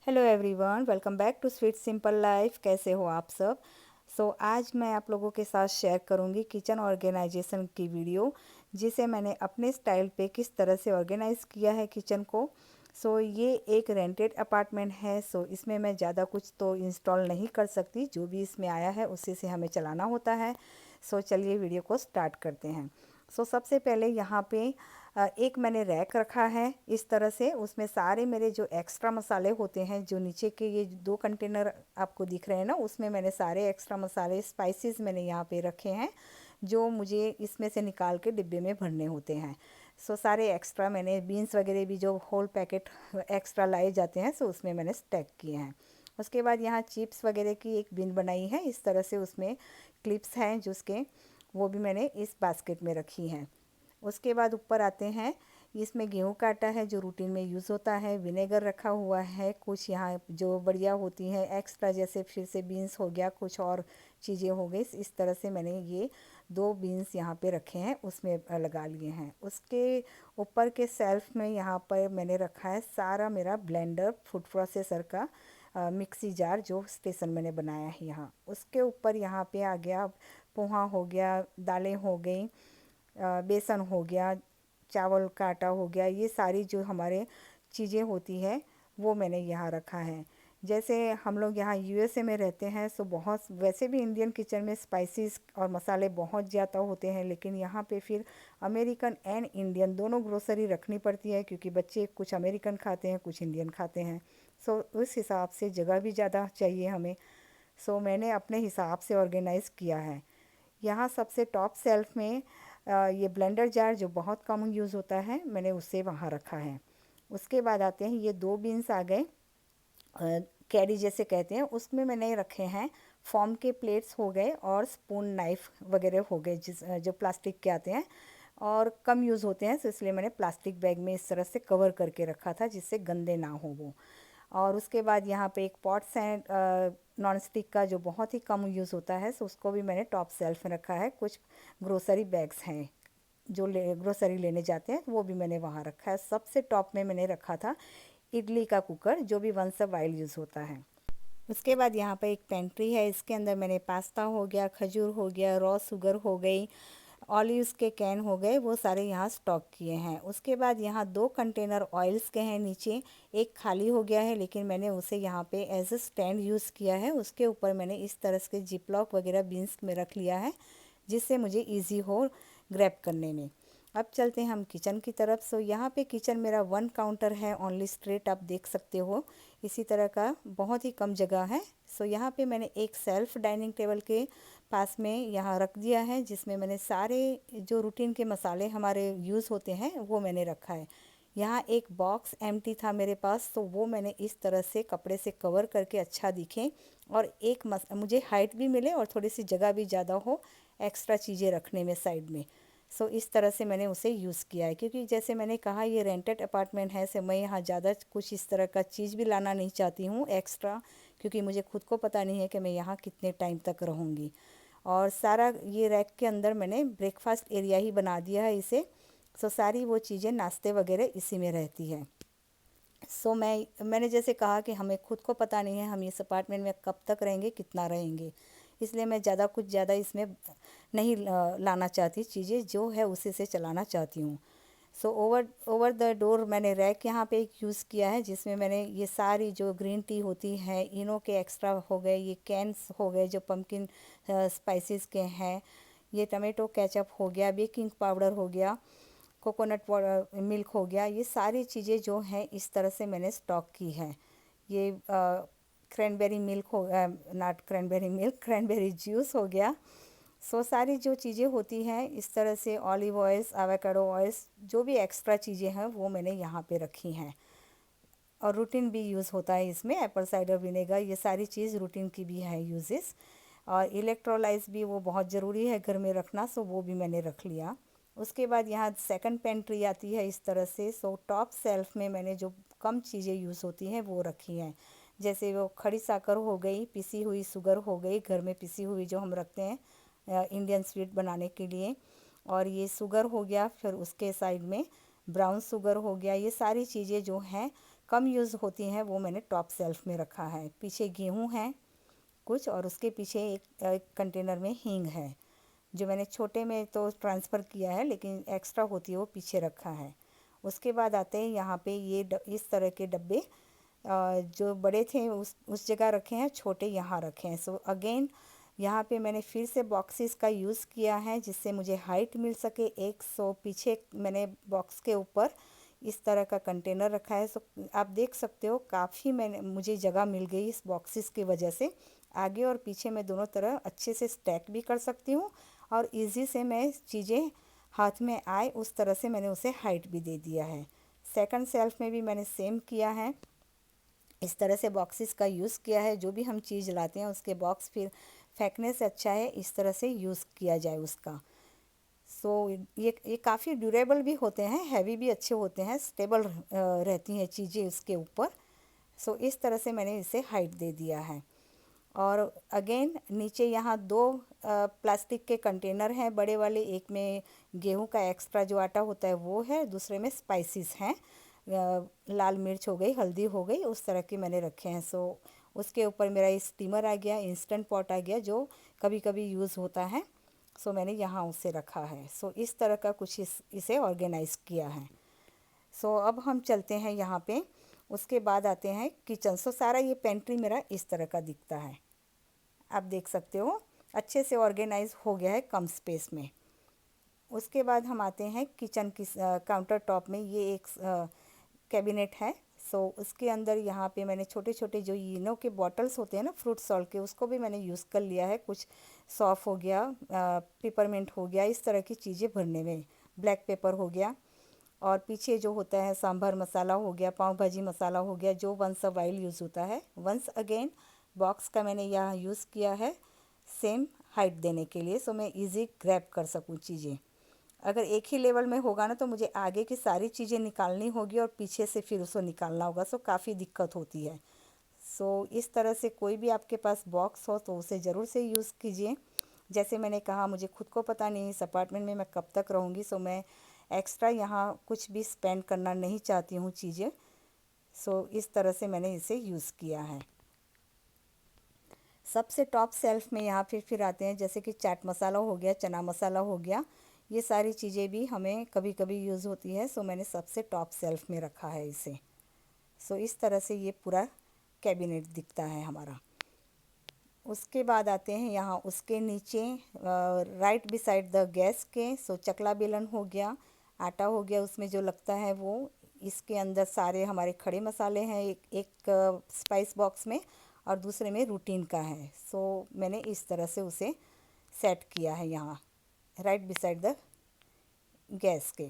Hello everyone, welcome back to sweet simple life. कैसे हो आप सब? आज मैं आप लोगों के साथ शेयर करूंगी किचन ऑर्गेनाइजेशन की वीडियो, जिसे मैंने अपने स्टाइल पे किस तरह से ऑर्गेनाइज़ किया है किचन को। ये एक रेंटेड अपार्टमेंट है। इसमें मैं ज़्यादा कुछ तो इंस्टॉल नहीं कर सकती, जो भी इसमें आया है उसी से हमें चलाना होता है। चलिए वीडियो को स्टार्ट करते हैं। सबसे पहले यहाँ पे एक मैंने रैक रखा है इस तरह से। उसमें सारे मेरे जो एक्स्ट्रा मसाले होते हैं, जो नीचे के ये 2 कंटेनर आपको दिख रहे हैं ना, उसमें मैंने सारे एक्स्ट्रा मसाले स्पाइसेस मैंने यहाँ पे रखे हैं, जो मुझे इसमें से निकाल के डिब्बे में भरने होते हैं। सारे एक्स्ट्रा मैंने बीन्स वगैरह भी जो होल पैकेट एक्स्ट्रा लाए जाते हैं, उसमें मैंने स्टैक किए हैं। उसके बाद यहाँ चिप्स वगैरह की एक बिन बनाई है इस तरह से, उसमें क्लिप्स हैं जो उसके, वो भी मैंने इस बास्केट में रखी हैं। उसके बाद ऊपर आते हैं, इसमें गेहूं का आटा है जो रूटीन में यूज़ होता है, विनेगर रखा हुआ है, कुछ यहाँ जो बढ़िया होती हैं एक्स्ट्रा, जैसे फिर से बीन्स हो गया, कुछ और चीज़ें हो गई। इस तरह से मैंने ये 2 बीन्स यहाँ पे रखे हैं, उसमें लगा लिए हैं। उसके ऊपर के सेल्फ में यहाँ पर मैंने रखा है सारा मेरा ब्लेंडर फूड प्रोसेसर का मिक्सी जार, जो स्टेशन मैंने बनाया है यहाँ। उसके ऊपर यहाँ पे आ गया पोहा हो गया, दालें हो गई, बेसन हो गया, चावल का आटा हो गया, ये सारी जो हमारे चीज़ें होती है वो मैंने यहाँ रखा है। जैसे हम लोग यहाँ यूएसए में रहते हैं, बहुत वैसे भी इंडियन किचन में स्पाइसेस और मसाले बहुत ज़्यादा होते हैं, लेकिन यहाँ पे फिर अमेरिकन एंड इंडियन दोनों ग्रोसरी रखनी पड़ती है, क्योंकि बच्चे कुछ अमेरिकन खाते हैं, कुछ इंडियन खाते हैं। उस हिसाब से जगह भी ज़्यादा चाहिए हमें। मैंने अपने हिसाब से ऑर्गेनाइज़ किया है। यहाँ सबसे टॉप सेल्फ में ये ब्लेंडर जार जो बहुत कम यूज़ होता है, मैंने उसे वहाँ रखा है। उसके बाद आते हैं, ये 2 बीन्स आ गए, कैरी जैसे कहते हैं, उसमें मैंने रखे हैं फॉर्म के प्लेट्स हो गए, और स्पून नाइफ़ वगैरह हो गए, जो प्लास्टिक के आते हैं और कम यूज़ होते हैं, इसलिए मैंने प्लास्टिक बैग में इस तरह से कवर करके रखा था, जिससे गंदे ना हो वो। और उसके बाद यहाँ पे एक पॉट्स एंड नॉन स्टिक का जो बहुत ही कम यूज़ होता है, उसको भी मैंने टॉप सेल्फ में रखा है। कुछ ग्रोसरी बैग्स हैं जो ग्रोसरी लेने जाते हैं, वो भी मैंने वहाँ रखा है। सबसे टॉप में मैंने रखा था इडली का कुकर, जो भी वंस अ वाइल यूज़ होता है। उसके बाद यहाँ पर एक पेंट्री है, इसके अंदर मैंने पास्ता हो गया, खजूर हो गया, रॉ शुगर हो गई, ऑलिव्स के कैन हो गए, वो सारे यहाँ स्टॉक किए हैं। उसके बाद यहाँ 2 कंटेनर ऑयल्स के हैं नीचे, एक खाली हो गया है, लेकिन मैंने उसे यहाँ पे एज अ स्टैंड यूज़ किया है। उसके ऊपर मैंने इस तरह से जिप लॉक वगैरह बीन्स में रख लिया है, जिससे मुझे ईजी हो ग्रैब करने में। अब चलते हैं हम किचन की तरफ। यहाँ पे किचन मेरा 1 काउंटर है, ओनली स्ट्रेट, आप देख सकते हो इसी तरह का, बहुत ही कम जगह है। यहाँ पे मैंने एक सेल्फ डाइनिंग टेबल के पास में यहाँ रख दिया है, जिसमें मैंने सारे जो रूटीन के मसाले हमारे यूज़ होते हैं वो मैंने रखा है। यहाँ एक बॉक्स एम्प्टी था मेरे पास, वो मैंने इस तरह से कपड़े से कवर करके अच्छा दिखे, और एक मुझे हाइट भी मिले और थोड़ी सी जगह भी ज़्यादा हो एक्स्ट्रा चीज़ें रखने में साइड में। इस तरह से मैंने उसे यूज़ किया है, क्योंकि जैसे मैंने कहा ये रेंटेड अपार्टमेंट है, मैं यहाँ ज़्यादा कुछ इस तरह का चीज़ भी लाना नहीं चाहती हूँ एक्स्ट्रा, क्योंकि मुझे खुद को पता नहीं है कि मैं यहाँ कितने टाइम तक रहूँगी। और सारा ये रैक के अंदर मैंने ब्रेकफास्ट एरिया ही बना दिया है इसे। सारी वो चीज़ें नाश्ते वगैरह इसी में रहती है। मैंने जैसे कहा कि हमें खुद को पता नहीं है हम इस अपार्टमेंट में कब तक रहेंगे, कितना रहेंगे, इसलिए मैं ज़्यादा इसमें नहीं लाना चाहती, चीज़ें जो है उसी से चलाना चाहती हूँ। ओवर ओवर द डोर मैंने रैक यहाँ पे एक यूज़ किया है, जिसमें मैंने ये सारी जो ग्रीन टी होती है, इनो के एक्स्ट्रा हो गए, ये कैंस हो गए जो पम्पकिन स्पाइसेस के हैं, ये टमाटो केचप हो गया, बेकिंग पाउडर हो गया, कोकोनट मिल्क हो गया, ये सारी चीज़ें जो हैं इस तरह से मैंने स्टॉक की है। ये क्रैनबेरी मिल्क हो, not cranberry milk, cranberry juice हो गया। सारी जो चीज़ें होती हैं इस तरह से, ऑलिव ऑयल्स, एवोकाडो ऑयल्स, जो भी एक्स्ट्रा चीज़ें हैं वो मैंने यहाँ पे रखी हैं। और रूटीन भी यूज़ होता है इसमें, एप्पल साइडर विनेगर, ये सारी चीज़ रूटीन की भी है यूजेस। और इलेक्ट्रोलाइट्स भी वो बहुत ज़रूरी है घर में रखना, वो भी मैंने रख लिया। उसके बाद यहाँ सेकंड पेंट्री आती है इस तरह से। टॉप सेल्फ में मैंने जो कम चीज़ें यूज़ होती हैं वो रखी हैं, जैसे वो खड़ी साकर हो गई, पिसी हुई शुगर हो गई, घर में पिसी हुई जो हम रखते हैं इंडियन स्वीट बनाने के लिए, और ये शुगर हो गया, फिर उसके साइड में ब्राउन शुगर हो गया, ये सारी चीज़ें जो हैं कम यूज़ होती हैं वो मैंने टॉप सेल्फ में रखा है। पीछे गेहूँ है कुछ, और उसके पीछे एक कंटेनर में हींग है, जो मैंने छोटे में तो ट्रांसफ़र किया है, लेकिन एक्स्ट्रा होती है वो पीछे रखा है। उसके बाद आते हैं यहाँ पे ये इस तरह के डब्बे, जो बड़े थे उस जगह रखे हैं, छोटे यहाँ रखे हैं। सो अगेन यहाँ पे मैंने फिर से बॉक्सेस का यूज़ किया है जिससे मुझे हाइट मिल सके। एक सो पीछे मैंने बॉक्स के ऊपर इस तरह का कंटेनर रखा है। सो आप देख सकते हो काफ़ी मुझे जगह मिल गई इस बॉक्सेस की वजह से। आगे और पीछे मैं दोनों तरह अच्छे से स्टैक भी कर सकती हूँ, और इजी से मैं चीज़ें हाथ में आए उस तरह से मैंने उसे हाइट भी दे दिया है। सेकंड सेल्फ में भी मैंने सेम किया है, इस तरह से बॉक्सेस का यूज़ किया है। जो भी हम चीज़ लाते हैं उसके बॉक्स फिर फेंकने से अच्छा है इस तरह से यूज़ किया जाए उसका। सो ये काफ़ी ड्यूरेबल भी होते हैं, हैवी भी अच्छे होते हैं, स्टेबल रहती हैं चीज़ें उसके ऊपर। सो इस तरह से मैंने इसे हाइट दे दिया है। और अगेन नीचे यहाँ दो प्लास्टिक के कंटेनर हैं बड़े वाले, एक में गेहूं का एक्स्ट्रा जो आटा होता है वो है, दूसरे में स्पाइसेस हैं, लाल मिर्च हो गई, हल्दी हो गई, उस तरह के मैंने रखे हैं। सो उसके ऊपर मेरा स्टीमर आ गया, इंस्टेंट पॉट आ गया जो कभी कभी यूज़ होता है। सो मैंने यहाँ उसे रखा है। सो इस तरह का कुछ इसे ऑर्गेनाइज़ किया है। सो अब हम चलते हैं यहाँ पे, उसके बाद आते हैं किचन। सो सारा ये पेंट्री मेरा इस तरह का दिखता है, आप देख सकते हो अच्छे से ऑर्गेनाइज हो गया है कम स्पेस में। उसके बाद हम आते हैं किचन की काउंटर टॉप में। ये एक कैबिनेट है। सो उसके अंदर यहाँ पे मैंने छोटे छोटे जो इनो के बॉटल्स होते हैं ना फ्रूट सॉल्ट के, उसको भी मैंने यूज़ कर लिया है। कुछ सौंफ हो गया, पिपरमिंट हो गया, इस तरह की चीज़ें भरने में, ब्लैक पेपर हो गया, और पीछे जो होता है सांभर मसाला हो गया, पाव भाजी मसाला हो गया, जो वंस अ वाइल यूज़ होता है। वंस अगेन बॉक्स का मैंने यहाँ यूज़ किया है सेम हाइट देने के लिए, सो मैं इजी ग्रैब कर सकूँ चीज़ें। अगर एक ही लेवल में होगा ना तो मुझे आगे की सारी चीज़ें निकालनी होगी और पीछे से फिर उसको निकालना होगा, सो काफ़ी दिक्कत होती है। सो इस तरह से कोई भी आपके पास बॉक्स हो तो उसे ज़रूर से यूज़ कीजिए। जैसे मैंने कहा मुझे खुद को पता नहीं इस अपार्टमेंट में मैं कब तक रहूँगी, सो मैं एक्स्ट्रा यहाँ कुछ भी स्पेंड करना नहीं चाहती हूँ चीज़ें। सो इस तरह से मैंने इसे यूज़ किया है। सबसे टॉप सेल्फ में यहाँ फिर आते हैं, जैसे कि चाट मसाला हो गया, चना मसाला हो गया, ये सारी चीज़ें भी हमें कभी कभी यूज़ होती है। सो मैंने सबसे टॉप सेल्फ में रखा है इसे। सो इस तरह से ये पूरा कैबिनेट दिखता है हमारा। उसके बाद आते हैं यहाँ उसके नीचे राइट बिसाइड द गैस के। सो चकला बेलन हो गया, आटा हो गया उसमें जो लगता है वो, इसके अंदर सारे हमारे खड़े मसाले हैं, एक स्पाइस बॉक्स में, और दूसरे में रूटीन का है। सो मैंने इस तरह से उसे सेट किया है यहाँ राइट बिसाइड द गैस के।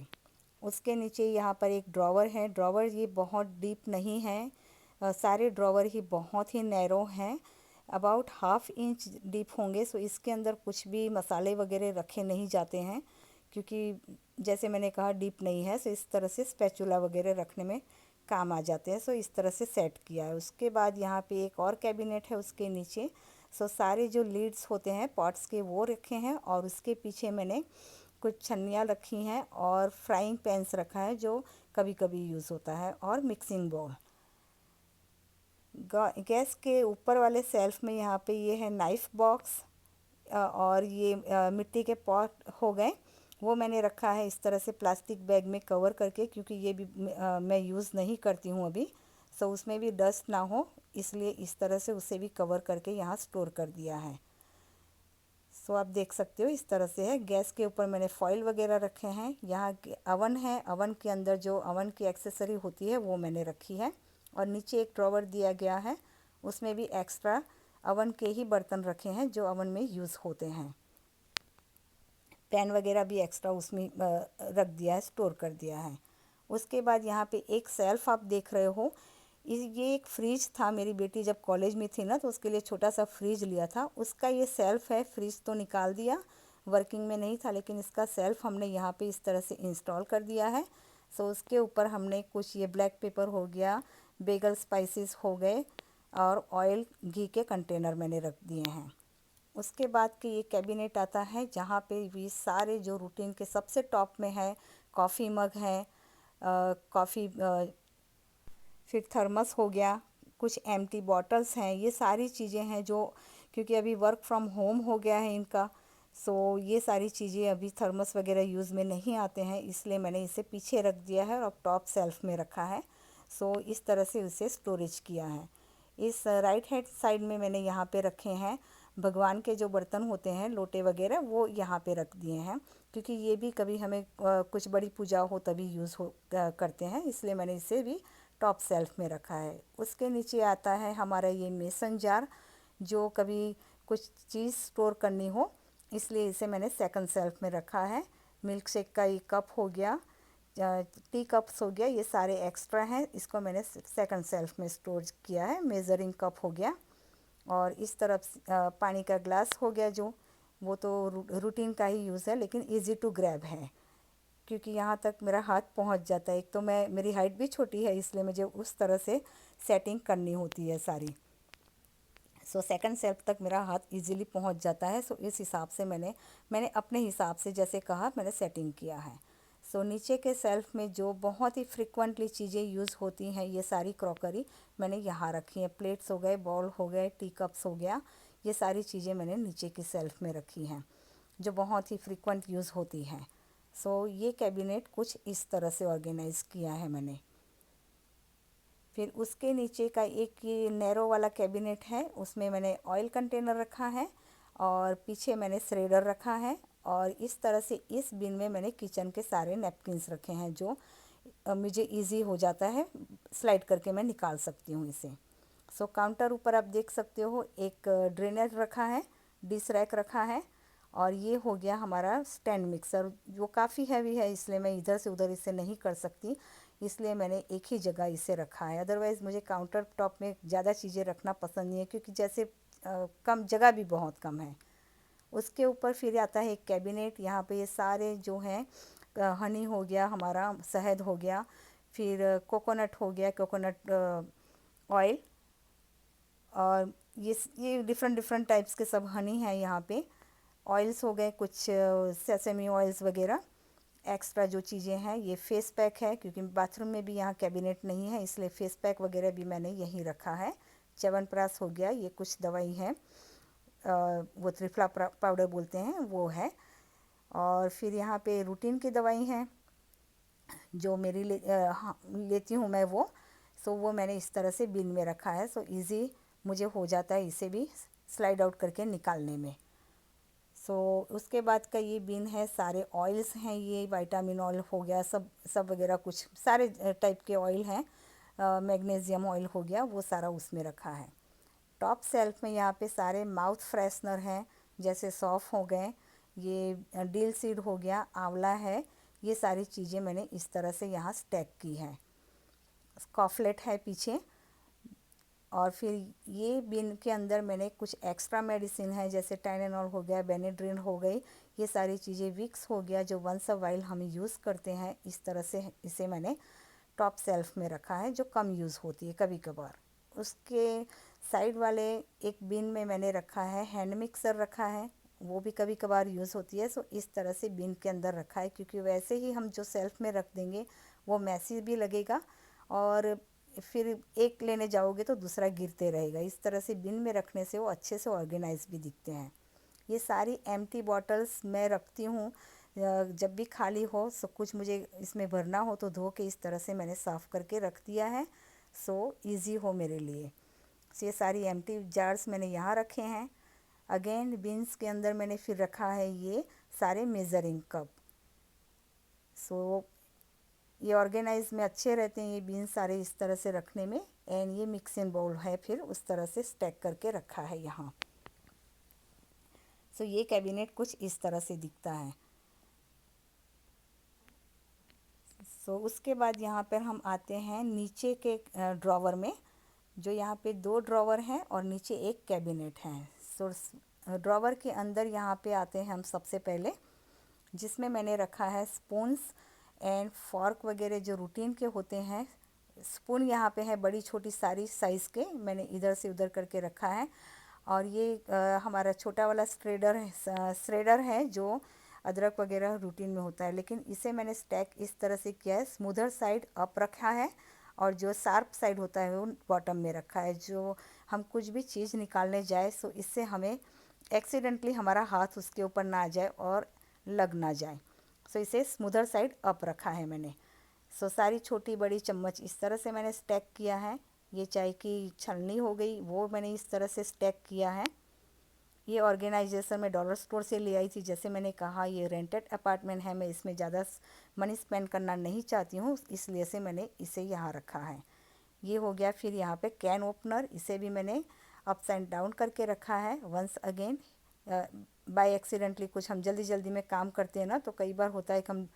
उसके नीचे यहाँ पर एक ड्रॉवर है। ड्रॉवर ये बहुत डीप नहीं है, सारे ड्रॉवर ही बहुत ही नैरो हैं, अबाउट हाफ इंच डीप होंगे। सो इसके अंदर कुछ भी मसाले वगैरह रखे नहीं जाते हैं, क्योंकि जैसे मैंने कहा डीप नहीं है। सो इस तरह से स्पैचुला वगैरह रखने में काम आ जाते हैं। सो इस तरह से सेट किया है। उसके बाद यहाँ पे एक और कैबिनेट है उसके नीचे। सो सारे जो लीड्स होते हैं पॉट्स के वो रखे हैं, और उसके पीछे मैंने कुछ छन्नियाँ रखी हैं और फ्राइंग पैन्स रखा है जो कभी कभी यूज़ होता है, और मिक्सिंग बाउल। गैस के ऊपर वाले सेल्फ में यहाँ पे ये है नाइफ़ बॉक्स, और ये मिट्टी के पॉट हो गए, वो मैंने रखा है इस तरह से प्लास्टिक बैग में कवर करके, क्योंकि ये भी मैं यूज़ नहीं करती हूँ अभी। सो उसमें भी डस्ट ना हो इसलिए इस तरह से उसे भी कवर करके यहाँ स्टोर कर दिया है। सो आप देख सकते हो इस तरह से है। गैस के ऊपर मैंने फॉइल वगैरह रखे हैं। यहाँ अवन है, अवन के अंदर जो अवन की एक्सेसरी होती है वो मैंने रखी है, और नीचे एक ड्रॉवर दिया गया है, उसमें भी एक्स्ट्रा अवन के ही बर्तन रखे हैं जो अवन में यूज़ होते हैं। पैन वगैरह भी एक्स्ट्रा उसमें रख दिया है, स्टोर कर दिया है। उसके बाद यहाँ पे एक सेल्फ आप देख रहे हो, ये एक फ्रिज था। मेरी बेटी जब कॉलेज में थी ना तो उसके लिए छोटा सा फ्रिज लिया था, उसका ये सेल्फ है। फ्रिज तो निकाल दिया, वर्किंग में नहीं था, लेकिन इसका सेल्फ हमने यहाँ पे इस तरह से इंस्टॉल कर दिया है। सो उसके ऊपर हमने कुछ ये ब्लैक पेपर हो गया, बेगल स्पाइसेस हो गए, और ऑयल घी के कंटेनर मैंने रख दिए हैं। उसके बाद कि ये कैबिनेट आता है जहाँ पे भी सारे जो रूटीन के सबसे टॉप में है, कॉफ़ी मग है, कॉफ़ी फिर थर्मस हो गया, कुछ एम्प्टी बॉटल्स हैं, ये सारी चीज़ें हैं जो, क्योंकि अभी वर्क फ्रॉम होम हो गया है इनका, सो ये सारी चीज़ें अभी थर्मस वगैरह यूज़ में नहीं आते हैं, इसलिए मैंने इसे पीछे रख दिया है और टॉप सेल्फ में रखा है। सो इस तरह से उसे स्टोरेज किया है। इस राइट हैंड साइड में मैंने यहाँ पे रखे हैं भगवान के जो बर्तन होते हैं, लोटे वगैरह, वो यहाँ पे रख दिए हैं, क्योंकि ये भी कभी हमें कुछ बड़ी पूजा हो तभी यूज़ करते हैं, इसलिए मैंने इसे भी टॉप सेल्फ में रखा है। उसके नीचे आता है हमारा ये मेसन जार, जो कभी कुछ चीज़ स्टोर करनी हो, इसलिए इसे मैंने सेकंड सेल्फ में रखा है। मिल्क शेक का ये कप हो गया, टी कप्स हो गया, ये सारे एक्स्ट्रा हैं, इसको मैंने सेकंड सेल्फ में स्टोर किया है। मेज़रिंग कप हो गया, और इस तरफ पानी का ग्लास हो गया, जो वो तो रूटीन का ही यूज़ है, लेकिन इजी टू ग्रैब है, क्योंकि यहाँ तक मेरा हाथ पहुँच जाता है। एक तो मेरी हाइट भी छोटी है, इसलिए मुझे उस तरह से सेटिंग करनी होती है सारी। सो सेकंड सेल्फ तक मेरा हाथ इजीली पहुँच जाता है। सो इस हिसाब से मैंने अपने हिसाब से जैसे कहा मैंने सेटिंग किया है। सो नीचे के सेल्फ में जो बहुत ही फ्रिक्वेंटली चीज़ें यूज़ होती हैं, ये सारी क्रॉकरी मैंने यहाँ रखी है। प्लेट्स हो गए, बॉल हो गए, टी कप्स हो गया, ये सारी चीज़ें मैंने नीचे की सेल्फ में रखी हैं, जो बहुत ही फ्रिक्वेंट यूज़ होती हैं। सो ये कैबिनेट कुछ इस तरह से ऑर्गेनाइज़ किया है मैंने। फिर उसके नीचे का एक ये नैरो वाला कैबिनेट है, उसमें मैंने ऑयल कंटेनर रखा है, और पीछे मैंने श्रेडर रखा है, और इस तरह से इस बिन में मैंने किचन के सारे नैपकिन्स रखे हैं, जो मुझे इजी हो जाता है, स्लाइड करके मैं निकाल सकती हूँ इसे। सो काउंटर ऊपर आप देख सकते हो एक ड्रेनर रखा है, डिश रैक रखा है, और ये हो गया हमारा स्टैंड मिक्सर, जो काफ़ी हैवी है, इसलिए मैं इधर से उधर इसे नहीं कर सकती, इसलिए मैंने एक ही जगह इसे रखा है। अदरवाइज़ मुझे काउंटर टॉप में ज़्यादा चीज़ें रखना पसंद नहीं है, क्योंकि जैसे कम जगह भी बहुत कम है। उसके ऊपर फिर आता है एक कैबिनेट, यहाँ पे ये सारे जो हैं, हनी हो गया हमारा, शहद हो गया, फिर कोकोनट हो गया, कोकोनट ऑयल, और ये डिफरेंट डिफरेंट टाइप्स के सब हनी है यहाँ पे। ऑयल्स हो गए कुछ, सेसमी ऑयल्स वगैरह, एक्स्ट्रा जो चीज़ें हैं। ये फेस पैक है, क्योंकि बाथरूम में भी यहाँ कैबिनेट नहीं है, इसलिए फेस पैक वगैरह भी मैंने यहीं रखा है। च्यवनप्राश हो गया, ये कुछ दवाई है, वो त्रिफला पाउडर बोलते हैं, वो है। और फिर यहाँ पे रूटीन की दवाई हैं, जो हाँ, लेती हूँ मैं वो। सो वो मैंने इस तरह से बिन में रखा है, सो इजी मुझे हो जाता है इसे भी स्लाइड आउट करके निकालने में। सो उसके बाद का ये बिन है, सारे ऑयल्स हैं, ये विटामिन ऑयल हो गया, सब सब वगैरह कुछ सारे टाइप के ऑयल हैं, मैग्नीशियम ऑयल हो गया, वो सारा उसमें रखा है। टॉप सेल्फ में यहाँ पे सारे माउथ फ्रेशनर हैं, जैसे सौंफ हो गए, ये डिल सीड हो गया, आंवला है, ये सारी चीज़ें मैंने इस तरह से यहाँ स्टैक की हैं। कॉफलेट है पीछे। और फिर ये बिन के अंदर मैंने कुछ एक्स्ट्रा मेडिसिन है, जैसे टाइलेनॉल हो गया, बेनेड्रिन हो गई, ये सारी चीज़ें, विक्स हो गया, जो वंस अ वाइल हम यूज़ करते हैं, इस तरह से इसे मैंने टॉप सेल्फ में रखा है, जो कम यूज़ होती है कभी कभार। उसके साइड वाले एक बिन में मैंने रखा है हैंड मिक्सर रखा है, वो भी कभी कभार यूज़ होती है। सो इस तरह से बिन के अंदर रखा है, क्योंकि वैसे ही हम जो सेल्फ में रख देंगे वो मैसी भी लगेगा, और फिर एक लेने जाओगे तो दूसरा गिरते रहेगा। इस तरह से बिन में रखने से वो अच्छे से ऑर्गेनाइज भी दिखते हैं। ये सारी एम्प्टी बॉटल्स मैं रखती हूँ, जब भी खाली हो, सब कुछ मुझे इसमें भरना हो तो धो के इस तरह से मैंने साफ़ करके रख दिया है, सो इजी हो मेरे लिए। ये सारी एम्प्टी जार्स मैंने यहाँ रखे हैं। अगेन बिन्स के अंदर मैंने फिर रखा है ये सारे मेज़रिंग कप। सो ये ऑर्गेनाइज में अच्छे रहते हैं ये बीन सारे इस तरह से रखने में। एंड ये मिक्सिंग बाउल है, फिर उस तरह से स्टैक करके रखा है यहाँ। सो ये कैबिनेट कुछ इस तरह से दिखता है। सो उसके बाद यहाँ पर हम आते हैं नीचे के ड्रॉवर में, जो यहाँ पे 2 ड्रॉवर हैं और नीचे एक कैबिनेट है। सो ड्रॉवर के अंदर यहाँ पे आते हैं हम सबसे पहले, जिसमें मैंने रखा है स्पून्स एंड फॉर्क वगैरह जो रूटीन के होते हैं। स्पून यहाँ पे है बड़ी छोटी सारी साइज़ के, मैंने इधर से उधर करके रखा है। और ये हमारा छोटा वाला श्रेडर है, जो अदरक वगैरह रूटीन में होता है, लेकिन इसे मैंने स्टैक इस तरह से किया है, स्मूदर साइड अप रखा है और जो शार्प साइड होता है वो बॉटम में रखा है। जो हम कुछ भी चीज़ निकालने जाए सो इससे हमें एक्सीडेंटली हमारा हाथ उसके ऊपर ना आ जाए और लग ना जाए। सो इसे स्मूदर साइड अप रखा है मैंने। सो सारी छोटी बड़ी चम्मच इस तरह से मैंने स्टैक किया है। ये चाय की छलनी हो गई वो मैंने इस तरह से स्टैक किया है। ये ऑर्गेनाइजेशन मैं डॉलर स्टोर से ले आई थी। जैसे मैंने कहा ये रेंटेड अपार्टमेंट है, मैं इसमें ज़्यादा मनी स्पेंड करना नहीं चाहती हूँ, इसलिए से मैंने इसे यहाँ रखा है। ये हो गया। फिर यहाँ पे कैन ओपनर, इसे भी मैंने अप्स एंड डाउन करके रखा है। वंस अगेन बाय एक्सीडेंटली कुछ हम जल्दी जल्दी में काम करते हैं ना, तो कई बार होता है कि हम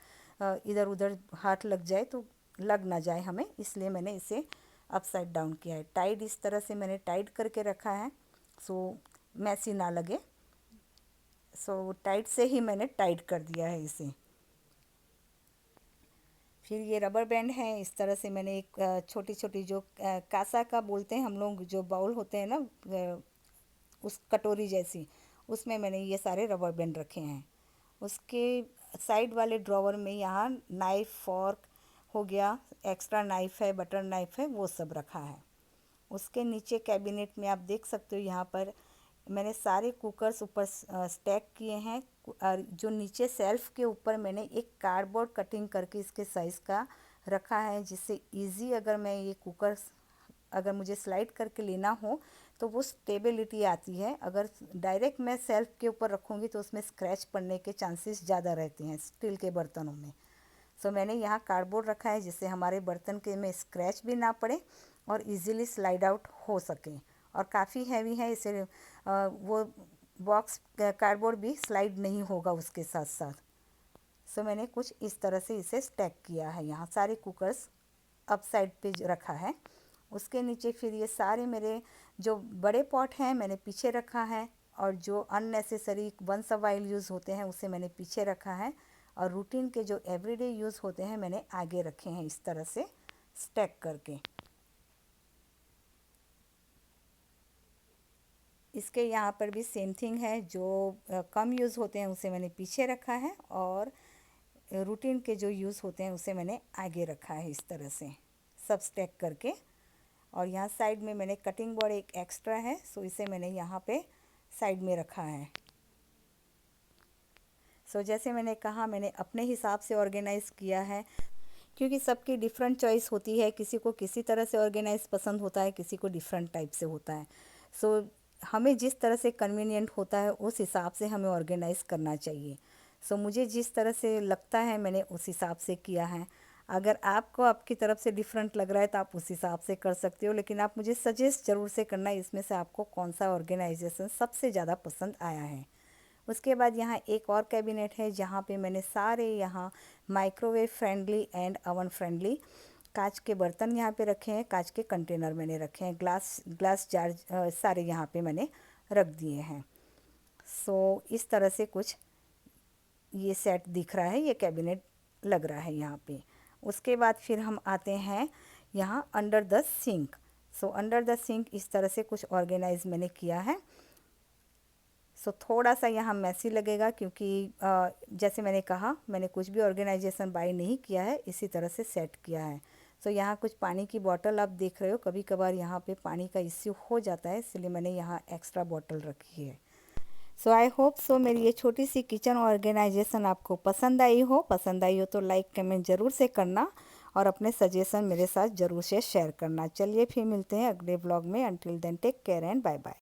इधर उधर हाथ लग जाए तो लग ना जाए हमें, इसलिए मैंने इसे अपसाइड डाउन किया है। टाइट इस तरह से मैंने टाइट करके रखा है सो मैसी ना लगे। सो टाइट से ही मैंने टाइट कर दिया है इसे। फिर ये रबर बैंड है। इस तरह से मैंने एक छोटी छोटी जो कासा का बोलते हैं हम लोग, जो बाउल होते हैं ना उस कटोरी जैसी, उसमें मैंने ये सारे रबर बैंड रखे हैं। उसके साइड वाले ड्रॉवर में यहाँ नाइफ़ फॉर्क हो गया, एक्स्ट्रा नाइफ़ है, बटर नाइफ़ है, वो सब रखा है। उसके नीचे कैबिनेट में आप देख सकते हो यहाँ पर मैंने सारे कुकर्स ऊपर स्टैक किए हैं। और जो नीचे सेल्फ़ के ऊपर मैंने एक कार्डबोर्ड कटिंग करके इसके साइज़ का रखा है, जिससे इजी अगर मैं ये कुकर अगर मुझे स्लाइड करके लेना हो तो वो स्टेबिलिटी आती है। अगर डायरेक्ट मैं सेल्फ़ के ऊपर रखूँगी तो उसमें स्क्रैच पड़ने के चांसेस ज़्यादा रहते हैं स्टील के बर्तनों में। सो मैंने यहाँ कार्डबोर्ड रखा है जिससे हमारे बर्तन के में स्क्रैच भी ना पड़े और इजीली स्लाइड आउट हो सके। और काफ़ी हैवी है, इसे वो बॉक्स कार्डबोर्ड भी स्लाइड नहीं होगा उसके साथ साथ। सो मैंने कुछ इस तरह से इसे स्टैक किया है। यहाँ सारे कुकर्स अप साइड पे रखा है। उसके नीचे फिर ये सारे मेरे जो बड़े पॉट हैं मैंने पीछे रखा है, और जो unnecessary once a while use होते हैं उसे मैंने पीछे रखा है, और रूटीन के जो एवरीडे यूज़ होते हैं मैंने आगे रखे हैं इस तरह से स्टैक करके। इसके यहाँ पर भी सेम थिंग है, जो कम यूज़ होते हैं उसे मैंने पीछे रखा है, और रूटीन के जो यूज़ होते हैं उसे मैंने आगे रखा है इस तरह से सब स्टैक करके। और यहाँ साइड में मैंने कटिंग बोर्ड एक एक्स्ट्रा है, सो इसे मैंने यहाँ पे साइड में रखा है। सो जैसे मैंने कहा मैंने अपने हिसाब से ऑर्गेनाइज़ किया है, क्योंकि सबकी डिफरेंट चॉइस होती है। किसी को किसी तरह से ऑर्गेनाइज पसंद होता है, किसी को डिफरेंट टाइप से होता है। सो हमें जिस तरह से कन्वीनियंट होता है उस हिसाब से हमें ऑर्गेनाइज़ करना चाहिए। सो मुझे जिस तरह से लगता है मैंने उस हिसाब से किया है। अगर आपको आपकी तरफ से डिफरेंट लग रहा है तो आप उस हिसाब से कर सकते हो, लेकिन आप मुझे सजेस्ट ज़रूर से करना इसमें से आपको कौन सा ऑर्गेनाइजेशन सबसे ज़्यादा पसंद आया है। उसके बाद यहाँ एक और कैबिनेट है जहाँ पे मैंने सारे यहाँ microwave friendly and oven friendly कांच के बर्तन यहाँ पे रखे हैं, कांच के कंटेनर मैंने रखे हैं, ग्लास जार सारे यहाँ पे मैंने रख दिए हैं। सो इस तरह से कुछ ये सेट दिख रहा है, ये कैबिनेट लग रहा है यहाँ पे। उसके बाद फिर हम आते हैं यहाँ under the sink. So under the sink इस तरह से कुछ ऑर्गेनाइज मैंने किया है। सो थोड़ा सा यहाँ मैसी लगेगा, क्योंकि जैसे मैंने कहा मैंने कुछ भी ऑर्गेनाइजेशन बाय नहीं किया है, इसी तरह से सेट किया है। सो यहाँ कुछ पानी की बॉटल आप देख रहे हो, कभी कभार यहाँ पे पानी का इश्यू हो जाता है, इसलिए मैंने यहाँ एक्स्ट्रा बॉटल रखी है। सो आई होप सो मेरी ये छोटी सी किचन ऑर्गेनाइजेशन आपको पसंद आई हो तो लाइक कमेंट ज़रूर से करना, और अपने सजेशन मेरे साथ ज़रूर से शेयर करना। चलिए फिर मिलते हैं अगले ब्लॉग में। Until then take care and bye bye.